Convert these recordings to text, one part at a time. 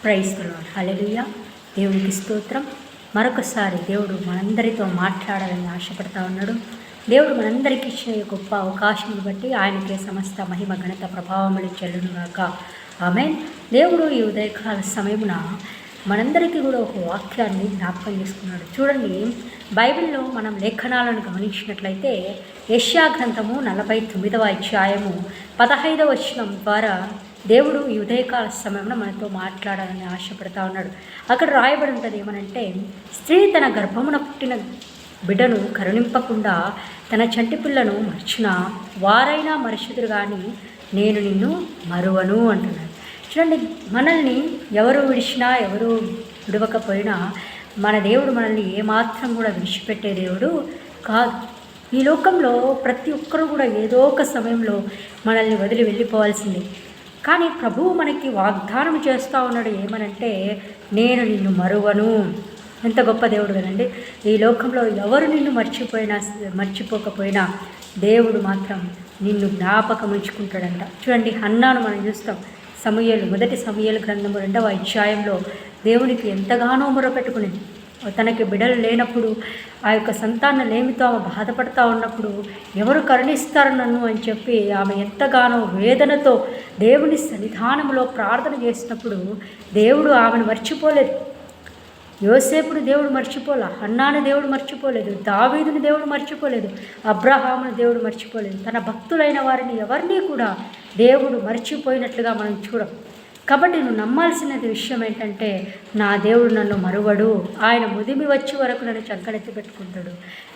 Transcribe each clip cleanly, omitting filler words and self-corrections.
Praise the lord. హల్లెలూయా. దేవునికి స్తోత్రం. మరొకసారి దేవుడు మనందరితో మాట్లాడాలని ఆశపడతా ఉన్నాడు. దేవుడు మనందరికీ ఇచ్చిన గొప్ప అవకాశం బట్టి ఆయనకే సమస్త మహిమ ఘనత ప్రభావములు చెల్లునుగాక. ఆమేన్. దేవుడు ఈ ఉదయకాల సమయమున మనందరికీ కూడా ఒక వాక్యాన్ని జ్ఞాపకం చేసుకున్నాడు. చూడండి, బైబిల్లో మనం లేఖనాలను గమనించినట్లయితే యెషయా గ్రంథము 49వ అధ్యాయము 15వ వచనం ద్వారా దేవుడు ఈ ఉదయకాల సమయంలో మనతో మాట్లాడాలని ఆశపడతా ఉన్నాడు. అక్కడ రాయబడి ఉంటుంది ఏమనంటే, స్త్రీ తన గర్భమున పుట్టిన బిడ్డను కరుణింపకుండా తన చంటి పిల్లను మర్చిన వారైనా మరుషుదురు కానీ నేను నిన్ను మరువను అంటున్నాడు. చూడండి, మనల్ని ఎవరు విడిచినా ఎవరు విడవకపోయినా మన దేవుడు మనల్ని ఏమాత్రం కూడా విడిచిపెట్టే దేవుడు కాదు. ఈ లోకంలో ప్రతి ఒక్కరూ కూడా ఏదో ఒక సమయంలో మనల్ని వదిలి వెళ్ళిపోవాల్సిందే. కానీ ప్రభువు మనకి వాగ్దానం చేస్తూ ఉన్నాడు ఏమనంటే, నేను నిన్ను మరువను. ఎంత గొప్ప దేవుడు కదండి. ఈ లోకంలో ఎవరు నిన్ను మర్చిపోకపోయినా దేవుడు మాత్రం నిన్ను జ్ఞాపకం ఉంచుకుంటాడంట. చూడండి, హన్నాను మనం చూస్తాం. మొదటి సమూయేలు గ్రంథము 2వ అధ్యాయంలో దేవునికి ఎంతగానో మొరపెట్టుకునేది. తనకి బిడ్డలు లేనప్పుడు, ఆ యొక్క సంతానలేమితో ఆమె బాధపడతా ఉన్నప్పుడు ఎవరు కరుణిస్తారు నన్ను అని చెప్పి ఆమె ఎంతగానో వేదనతో దేవుని సన్నిధానంలో ప్రార్థన చేసినప్పుడు దేవుడు ఆమెను మర్చిపోలేదు. యోసేపుని దేవుడు మర్చిపోలే, హన్నాను దేవుడు మర్చిపోలేదు, దావీదుని దేవుడు మర్చిపోలేదు, అబ్రహాముని దేవుడు మర్చిపోలేదు. తన భక్తులైన వారిని ఎవరినీ కూడా దేవుడు మర్చిపోయినట్లుగా మనం చూడం. కాబట్టి నువ్వు నమ్మాల్సిన విషయం ఏంటంటే, నా దేవుడు నన్ను మరువడు. ఆయన ముదిమి వచ్చే వరకు నన్ను చంకనెత్తి పెట్టుకుంటాడు.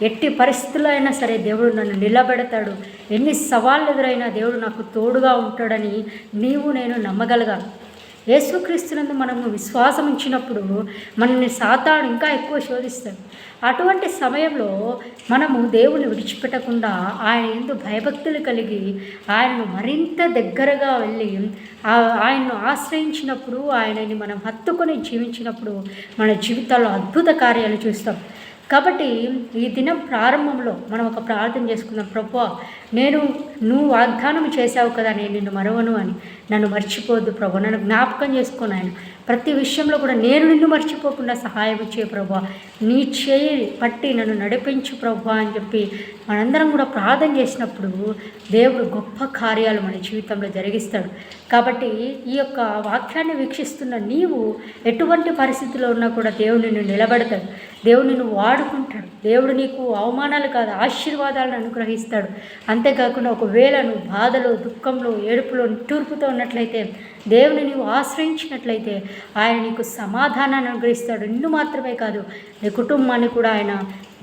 ఎట్టి పరిస్థితుల్లో అయినా సరే దేవుడు నన్ను నిలబెడతాడు. ఎన్ని సవాళ్ళు ఎదురైనా దేవుడు నాకు తోడుగా ఉంటాడని నేను నమ్మగలగాలి. యేసుక్రీస్తునందు మనము విశ్వాసం ఉంచినప్పుడు మనల్ని సాతాను ఇంకా ఎక్కువ శోధిస్తాడు. అటువంటి సమయంలో మనము దేవుని విడిచిపెట్టకుండా ఆయన యందు భయభక్తులు కలిగి ఆయనను మరింత దగ్గరగా వెళ్ళి ఆయన్ను ఆశ్రయించినప్పుడు, ఆయనని మనం హత్తుకొని జీవించినప్పుడు మన జీవితాల్లో అద్భుత కార్యాలు చూస్తాం. కాబట్టి ఈ దినం ప్రారంభంలో మనం ఒక ప్రార్థన చేసుకుందాం. ప్రభువా, నువ్వు వాగ్దానం చేశావు కదా, నేను నిన్ను మరవను అని. నన్ను మర్చిపోవద్దు ప్రభు, నన్ను జ్ఞాపకం చేసుకుని ఆయన ప్రతి విషయంలో కూడా నేను నిన్ను మర్చిపోకుండా సహాయం చేయ ప్రభువా, నీ చేయి పట్టి నన్ను నడిపించు ప్రభువా అని చెప్పి మనందరం కూడా ప్రార్థన చేసినప్పుడు దేవుడు గొప్ప కార్యాలు మన జీవితంలో జరిగిస్తాడు. కాబట్టి ఈ యొక్క వాక్యాన్ని వీక్షిస్తున్న నీవు ఎటువంటి పరిస్థితిలో ఉన్నా కూడా దేవుడు నిన్ను నిలబెడతాడు. దేవుడు నిన్ను వాడుకుంటాడు. దేవుడు నీకు అవమానాలు కాదు, ఆశీర్వాదాలను అనుగ్రహిస్తాడు. అంతేకాకుండా ఒకవేళ నువ్వు బాధలో, దుఃఖంలో, ఏడుపులో, నిట్టూర్పుతో ఉన్నట్లయితే, దేవుని నీవు ఆశ్రయించినట్లయితే ఆయన నీకు సమాధానాన్ని అనుగ్రహిస్తాడు. నిన్ను మాత్రమే కాదు, నీ కుటుంబాన్ని కూడా ఆయన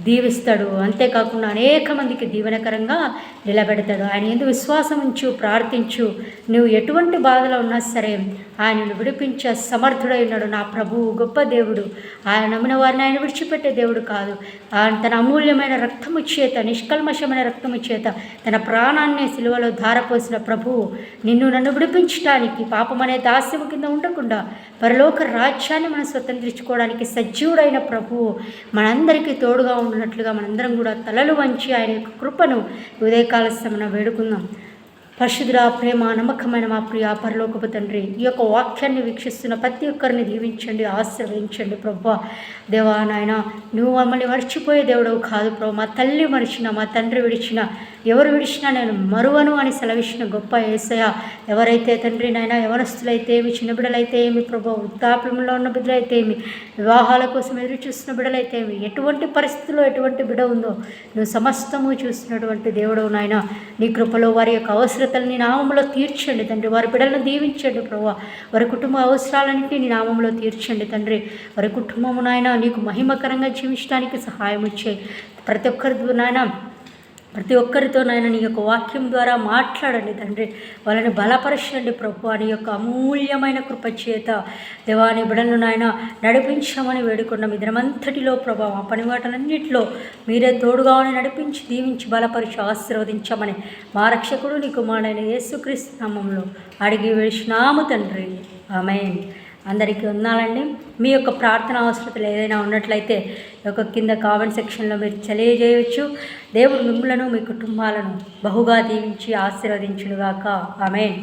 దీవిస్తాడు. అంతేకాకుండా అనేక మందికి దీవెనకరంగా నిలబెడతాడు. ఆయన ఎందుకు విశ్వాసం ఉంచు, ప్రార్థించు. నువ్వు ఎటువంటి బాధలో ఉన్నా సరే ఆయనను విడిపించే సమర్థుడై ఉన్నాడు నా ప్రభువు. గొప్ప దేవుడు. ఆయన నమ్మిన వారిని ఆయన విడిచిపెట్టే దేవుడు కాదు. ఆయన తన అమూల్యమైన రక్తము చేత, నిష్కల్మషమైన రక్తము చేత తన ప్రాణాన్ని సిలువలో ధారపోసిన ప్రభువు నిన్ను నన్ను విడిపించడానికి, పాపం అనే దాస్యము కింద ఉండకుండా పరలోక రాజ్యాన్ని మనం స్వతంత్రించుకోవడానికి సజీవుడైన ప్రభువు మనందరికీ తోడుగా ఉన్నట్లుగా మనందరం కూడా తలలు వంచి ఆయన యొక్క కృపను ఉదయకాల సమయంలో వేడుకుందాం. పరిశుద్ధుడా, ప్రేమ, నమ్మకమైన మా ప్రియ పరలోకపు తండ్రి, ఈ యొక్క వాక్యాన్ని వీక్షిస్తున్న ప్రతి ఒక్కరిని దీవించండి, ఆశీర్వదించండి ప్రభువా. దేవా నాయన, నువ్వు మమ్మల్ని మర్చిపోయే దేవుడవు కాదు ప్రభు. మా తల్లి మరిచిన, మా తండ్రి విడిచిన, ఎవరు విడిచినా నేను మరువను అని సెలవిచ్చిన గొప్ప యేసయ్య. ఎవరైతే తండ్రి నాయన యవనస్తులైతే ఏమి, చిన్న బిడ్డలైతే ఏమి ప్రభు, వృద్ధాప్యంలో ఉన్న బిడ్డలైతే ఏమి, వివాహాల కోసం ఎదురు చూస్తున్న బిడ్డలైతే ఏమి, ఎటువంటి పరిస్థితుల్లో ఎటువంటి బిడ్డ ఉందో నువ్వు సమస్తము చూస్తున్నటువంటి దేవుడవు నాయన. నీ కృపలో వారి యొక్క అవసరతల్ని నామంలో తీర్చండి తండ్రి. వారి బిడ్డలను దీవించండి ప్రభు. వారి కుటుంబ అవసరాలన్నింటినీ నీ నామంలో తీర్చండి తండ్రి. వారి కుటుంబము నాయన నీకు మహిమకరంగా జీవించడానికి సహాయం వచ్చాయి. ప్రతి ఒక్కరితో నాయన నీ యొక్క వాక్యం ద్వారా మాట్లాడండి తండ్రి. వాళ్ళని బలపరచండి ప్రభు. నీ యొక్క అమూల్యమైన కృప చేత దేవాని బిడ్డలను నాయన నడిపించమని వేడుకున్నాం. ఈ దినమంతటిలో ప్రభు ఆ పనివాటలన్నింటిలో మీరే తోడుగా నడిపించి, దీవించి, బలపరిచి, ఆశీర్వదించమని మా రక్షకుడు నీ కుమారుడైన యేసుక్రీస్తు నామములో అడిగి వేసినాము తండ్రి. ఆమేన్. అందరికీ వందనాలండి. మీ యొక్క ప్రార్థన అవసరతలు ఏదైనా ఉన్నట్లయితే ఒక కింద కామెంట్ సెక్షన్లో మీరు తెలియజేయవచ్చు. దేవుడు మిమ్మలను, మీ కుటుంబాలను బహుగా దీవించి ఆశీర్వదించునుగాక. ఆమేన్.